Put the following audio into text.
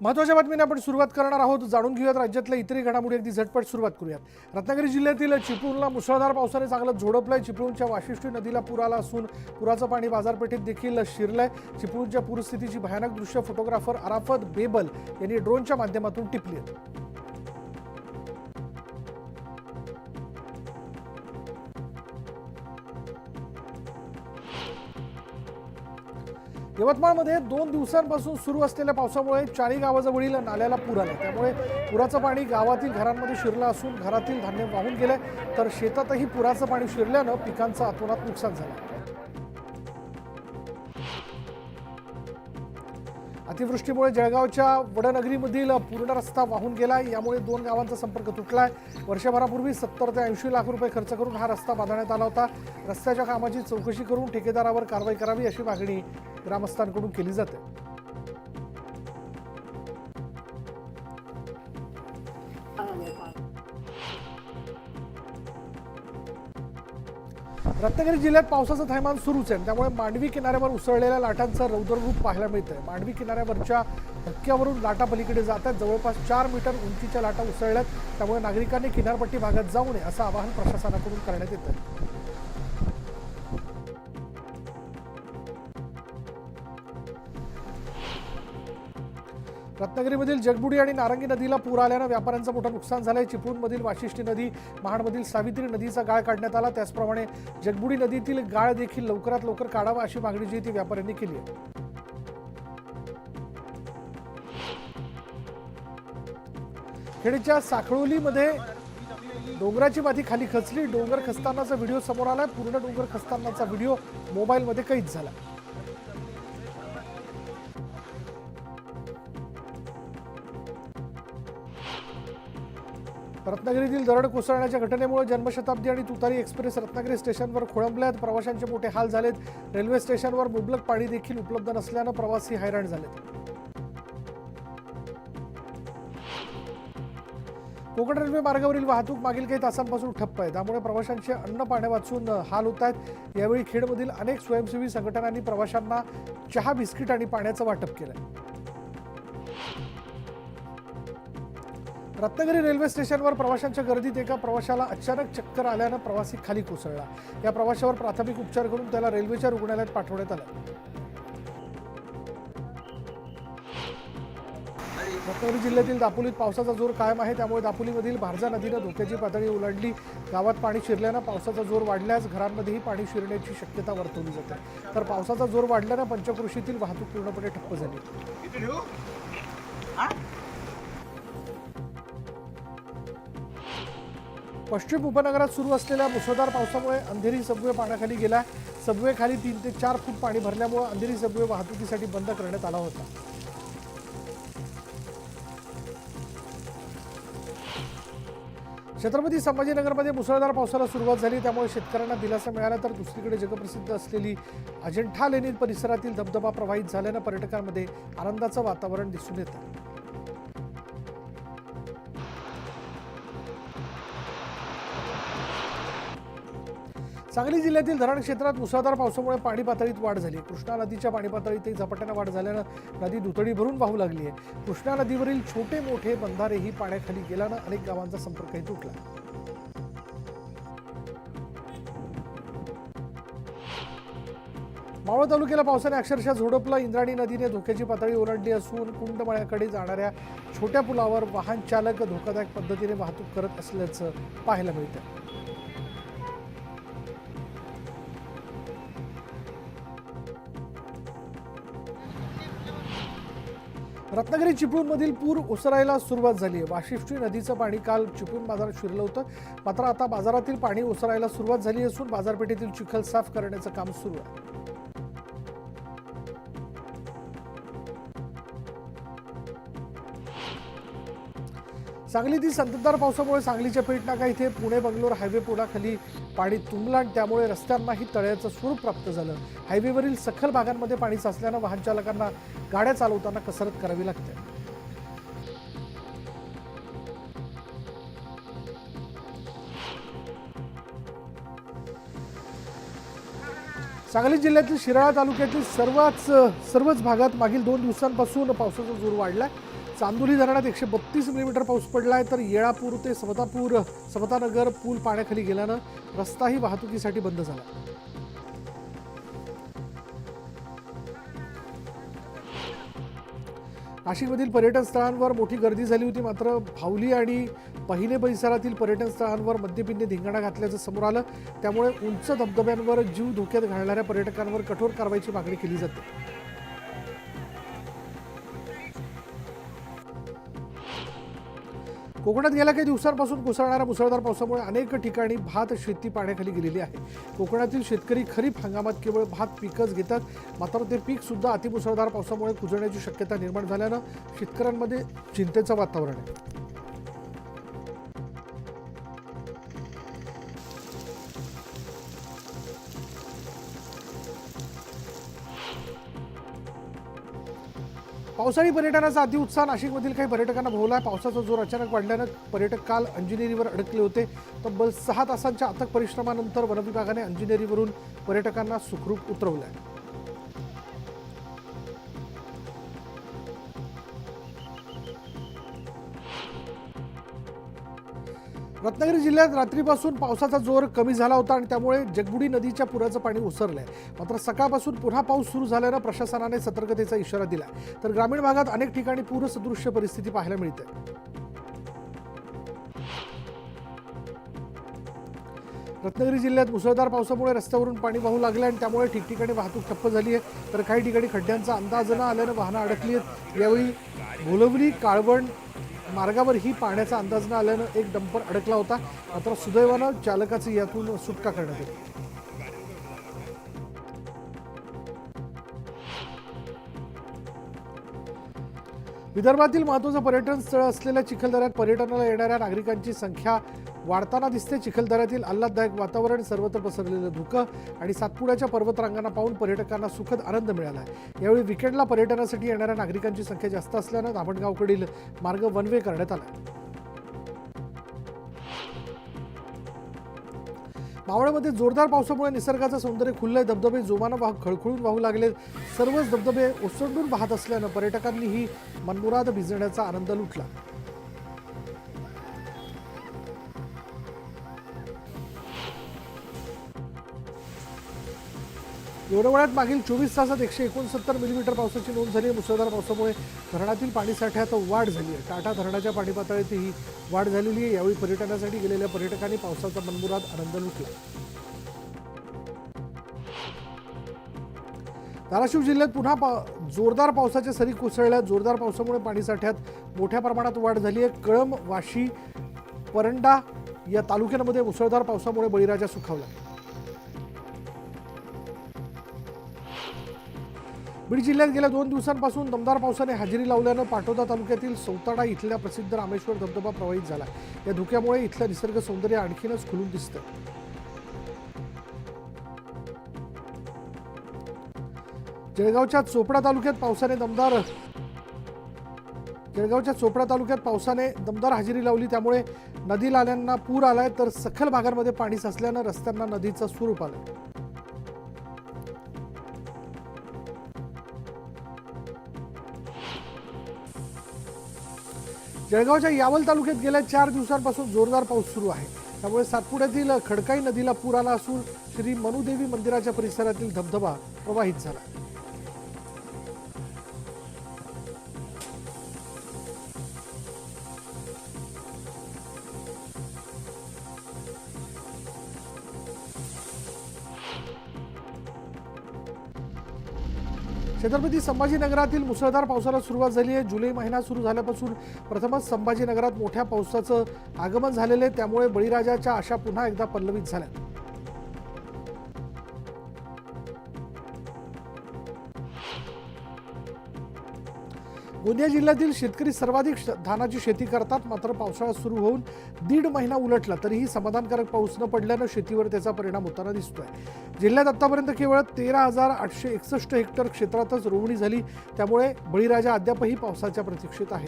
महत्त्वाच्या बातमीने आपण सुरुवात करणार आहोत. जाणून घेऊयात राज्यातल्या इतरही घडामोडी. अगदी झटपट सुरुवात करूयात. रत्नागिरी जिल्ह्यातील चिपळूणला मुसळधार पावसाने चांगलं झोडपलंय. चिपळूणच्या वाशिष्ठी नदीला पूर आला असून पुराचं पाणी बाजारपेठेत देखील शिरलंय. चिपळूणच्या पूरस्थितीची भयानक दृश्य फोटोग्राफर अराफत बेबल यांनी ड्रोनच्या माध्यमातून टिपली आहेत. यवतमाळमध्ये 2 दिवसांपासून सुरू असलेल्या पावसामुळे चारी गावाजवळील नाल्याला पूर आला. त्यामुळे पुराचं पाणी गावातील घरांमध्ये शिरलं असून घरातील धान्य वाहून गेले, तर शेतातही पुराचं पाणी शिरल्यानं पिकांचं अतोनात नुकसान झालं. अतिवृष्टीमुळे जळगावच्या वडनगरीमधील पूर्ण रस्ता वाहून गेला. यामुळे 2 गावांचा संपर्क तुटलाय. वर्षभरापूर्वी 70 ते 80 लाख रुपये खर्च करून हा रस्ता बांधण्यात आला होता. रस्त्याच्या कामाची चौकशी करून ठेकेदारावर कारवाई करावी अशी मागणी ग्रामस्थांकडून केली जाते. रत्नागिरी जिल्ह्यात पावसाचं थैमान सुरूच आहे. त्यामुळे मांडवी किनाऱ्यावर उसळलेल्या लाटांचं रौद्ररूप पाहायला मिळतंय. मांडवी किनाऱ्यावरच्या धक्क्यावरून लाटा पलीकडे जात आहेत. जवळपास 4 मीटर उंचीच्या लाटा उसळल्यात. त्यामुळे नागरिकांनी किनारपट्टी भागात जाऊ नये असं आवाहन प्रशासनाकडून करण्यात येतं. रत्नागिरीमधील जगबुडी आणि नारंगी नदीला पूर आल्यानं व्यापाऱ्यांचं मोठं नुकसान झालंय. चिपळूणमधील वाशिष्ठी नदी, महाडमधील सावित्री नदीचा गाळ काढण्यात आला. त्याचप्रमाणे जगबुडी नदीतील गाळ देखील लवकरात लवकर काढावा अशी मागणी जी ती व्यापाऱ्यांनी केली आहे. खेडच्या साखळोलीमध्ये डोंगराची माती खाली खचली. डोंगर खचतानाचा व्हिडिओ समोर आलाय. पूर्ण डोंगर खचतानाचा व्हिडिओ मोबाईलमध्ये कैद झाला. रत्नागिरीतील दरड कोसळण्याच्या घटनेमुळे जन्मशताब्दी आणि तुतारी एक्सप्रेस रत्नागिरी स्टेशनवर खोळंबल्यात. प्रवाशांचे मोठे हाल झालेत. रेल्वे स्टेशनवर मुबलक पाणी देखील उपलब्ध नसल्यानं प्रवासी हैराण झालेत. कोकण रेल्वे मार्गावरील वाहतूक मागील काही तासांपासून ठप्प आहे. त्यामुळे प्रवाशांचे अन्न पाणी वाचून हाल होत आहेत. यावेळी खेडमधील अनेक स्वयंसेवी संघटनांनी प्रवाशांना चहा, बिस्किट आणि पाण्याचं वाटप केलं. रत्नागिरी रेल्वे स्टेशनवर प्रवाशांच्या गर्दीत एका प्रवाशाला अचानक चक्कर आल्यानं प्रवासी खाली कोसळला. या प्रवाशावर प्राथमिक उपचार करून त्याला रेल्वेच्या रुग्णालयात पाठवण्यात आलं. रत्नागिरी जिल्ह्यातील दापोलीत पावसाचा जोर कायम आहे. त्यामुळे दापोलीमधील भारजा नदीनं धोक्याची पातळी ओलांडली. गावात पाणी शिरल्यानं पावसाचा जोर वाढल्यास घरांमध्येही पाणी शिरण्याची शक्यता वर्तवली जाते. तर पावसाचा जोर वाढल्यानं पंचक्रोशीतील वाहतूक पूर्णपणे ठप्प झाली. पश्चिम उपनगरात सुरू असलेल्या मुसळधार पावसामुळे अंधेरी सबवे पाण्याखाली गेला. सबवे खाली 3 ते 4 फूट पाणी भरल्यामुळे अंधेरी सबवे वाहतुकीसाठी बंद करण्यात आला होता. छत्रपती संभाजीनगरमध्ये मुसळधार पावसाला सुरुवात झाली. त्यामुळे शेतकऱ्यांना दिलासा मिळाला. तर दुसरीकडे जगप्रसिद्ध असलेली अजिंठा लेणी परिसरातील धबधबा प्रवाहित झाल्यानं पर्यटकांमध्ये आनंदाचं वातावरण दिसून येतं. सांगली जिल्ह्यातील धरण क्षेत्रात मुसळधार पावसामुळे पाणी पातळीत वाढ झाली. कृष्णा नदीच्या पाणी पातळीतही झपाट्यानं वाढ झाल्यानं नदी दुथडी भरून वाहू लागली आहे. कृष्णा नदीवरील छोटे मोठे बंधारेही पाण्याखाली गेल्यानं अनेक गावांचा संपर्कही तुटला. मावळ तालुक्याला पावसाने अक्षरशः झोडपलं. इंद्राणी नदीने धोक्याची पातळी ओलांडली असून कुंडमळ्याकडे जाणाऱ्या छोट्या पुलावर वाहन चालक धोकादायक पद्धतीने वाहतूक करत असल्याचं पाहायला मिळतं. रत्नागिरी चिपळूणमधील पूर ओसरायला सुरुवात झाली आहे. वाशिष्ठी नदीचं पाणी काल चिपळूण बाजारात शिरलं होतं. मात्र आता बाजारातील पाणी ओसरायला सुरुवात झाली असून बाजारपेठेतील चिखल साफ करण्याचं काम सुरू आहे. सांगलीतील संततधार पावसामुळे सांगलीच्या पेठनाका इथे पुणे बंगलोर हायवे पुलाखाली पाणी तुंबलं आणि त्यामुळे रस्त्यांनाही तळ्याचं स्वरूप प्राप्त झालं. हायवेवरील सखल भागांमध्ये पाणी साचल्यानं वाहन चालकांना गाड्या चालवताना कसरत करावी लागते. सांगली जिल्ह्यातील शिराळा तालुक्यातील सर्वच भागात मागील 2 दिवसांपासून पावसाचा जोर वाढला. चांदोली धरणात 132 मिलीमीटर पाऊस पडलाय, तर येळापूर ते समतानगर पूल पाण्याखाली गेल्यानं रस्ताही वाहतुकीसाठी बंद झाला. नाशिकमधील पर्यटन स्थळांवर मोठी गर्दी झाली होती, मात्र भावली आणि पहिले परिसरातील पर्यटन स्थळांवर मद्यपींनी धिंगाणा घातल्याचं समोर आलं. त्यामुळे उंच धबधब्यांवर जीव धोक्यात घालणाऱ्या पर्यटकांवर कठोर कारवाईची मागणी केली जाते. कोकणात गेल्या काही दिवसांपासून कोसळणाऱ्या मुसळधार पावसामुळे अनेक ठिकाणी भात शेती पाण्याखाली गेलेली आहे. कोकणातील शेतकरी खरीप हंगामात केवळ भात पिकच घेतात, मात्र ते पीक सुद्धा अतिमुसळधार पावसामुळे कुजण्याची शक्यता निर्माण झाल्यानं शेतकऱ्यांमध्ये चिंतेचं वातावरण आहे. पावसाळी पर्यटनाचा अतिउत्साह नाशिकमधील काही पर्यटकांना भोवला आहे. पावसाचा जोर अचानक वाढल्यानं पर्यटक काल अंजनेरीवर अडकले होते. तब्बल 6 तासांच्या अथक परिश्रमानंतर वनविभागाने अंजनेरीवरून पर्यटकांना सुखरूप उतरवलं आहे. रत्नागिरी जिल्ह्यात रात्रीपासून पावसाचा जोर कमी झाला होता आणि त्यामुळे जगबुडी नदीच्या पुराचं पाणी ओसरलंय. मात्र सकाळपासून पुन्हा पाऊस सुरू झाल्यानं प्रशासनाने सतर्कतेचा इशारा दिला. तर ग्रामीण भागात अनेक ठिकाणी पूरसदृश्य परिस्थिती पाहायला मिळते. रत्नागिरी जिल्ह्यात मुसळधार पावसामुळे रस्त्यावरून पाणी वाहू लागले आणि त्यामुळे ठिकठिकाणी वाहतूक ठप्प झाली आहे. तर काही ठिकाणी खड्ड्यांचा अंदाज न आल्यानं वाहनं अडकली आहेत. यावेळी भोलवली काळवण मार्गावर ही पाण्याचा अंदाज न आल्यानं एक डंपर अडकला होता, मात्र सुदैवानं चालकाची यातून सुटका करण्यात आली. विदर्भातील महत्त्वाचं पर्यटन स्थळ असलेल्या चिखलदऱ्यात पर्यटनाला येणाऱ्या नागरिकांची संख्या वाढताना दिसते. चिखलदऱ्यातील आल्हाददायक वातावरण, सर्वत्र पसरलेलं धुकं आणि सातपुड्याच्या पर्वतरांगांना पाहून पर्यटकांना सुखद आनंद मिळाला आहे. यावेळी विकेंडला पर्यटनासाठी येणाऱ्या नागरिकांची संख्या जास्त असल्यानं धामणगावकडील मार्ग वन वे करण्यात आला. मावळमध्ये जोरदार पावसामुळे निसर्गाचं सौंदर्य खुललंय. धबधबे जोमानं खळखळून वाहू लागले. सर्वच धबधबे ओसंडून वाहत असल्यानं पर्यटकांनीही मनमुराद भिजण्याचा आनंद लुटला. एवढ्या वेळात मागील 24 तासात 169 मिलीमीटर पावसाची नोंद झाली आहे. मुसळधार पावसामुळे धरणातील पाणीसाठ्यात वाढ झाली आहे. टाटा धरणाच्या पाणी पातळीतही वाढ झालेली आहे. यावेळी पर्यटनासाठी गेलेल्या पर्यटकांनी पावसाचा मनमुराद आनंद लुटला. धाराशिव जिल्ह्यात पुन्हा जोरदार पावसाच्या सरी कोसळल्या. जोरदार पावसामुळे पाणीसाठ्यात मोठ्या प्रमाणात वाढ झाली आहे. कळंब, वाशी, परंडा या तालुक्यांमध्ये मुसळधार पावसामुळे बळीराजा सुखावला. बीड जिल्ह्यात गेल्या 2 दिवसांपासून दमदार पावसाने हजेरी लावल्यानं पाटोदा तालुक्यातील सौताडा इथल्या प्रसिद्ध रामेश्वर धबधबा प्रवाहित झाला. या धुक्यामुळे इथलं निसर्ग सौंदर्य आणखीनच खुलून दिसतं. जळगावच्या चोपडा तालुक्यात पावसाने दमदार हजेरी लावली. त्यामुळे नदी नाल्यांना पूर आलाय, तर सखल भागांमध्ये पाणी साचल्यानं रस्त्यांना नदीचं स्वरूप आलंय. जळगावच्या यावल तालुक्यात गेल्या 4 दिवसांपासून जोरदार पाऊस सुरू आहे. त्यामुळे सातपुड्यातील खडकाई नदीला पूर आला असून श्री मनुदेवी मंदिराच्या परिसरातील धबधबा प्रवाहित झाला. छत्रपती संभाजीनगरातील मुसळधार पावसाला सुरुवात झाली आहे. जुलै महिना सुरू झाल्यापासून प्रथमच संभाजीनगरात मोठ्या पावसाचं आगमन झालेलं आहे. त्यामुळे बळीराजाच्या आशा पुन्हा एकदा पल्लवित झाल्या. गोंदिया जिल्ह्यातील शेतकरी सर्वाधिक धानाची शेती करतात. मात्र पावसाळा सुरू होऊन 1.5 महिना उलटला तरीही समाधानकारक पाऊस न पडल्यानं शेतीवर त्याचा परिणाम होताना दिसतोय. जिल्ह्यात आतापर्यंत केवळ 13,861 हेक्टर क्षेत्रातच रोवणी झाली. त्यामुळे बळीराजा अद्यापही पावसाच्या प्रतीक्षेत आहे.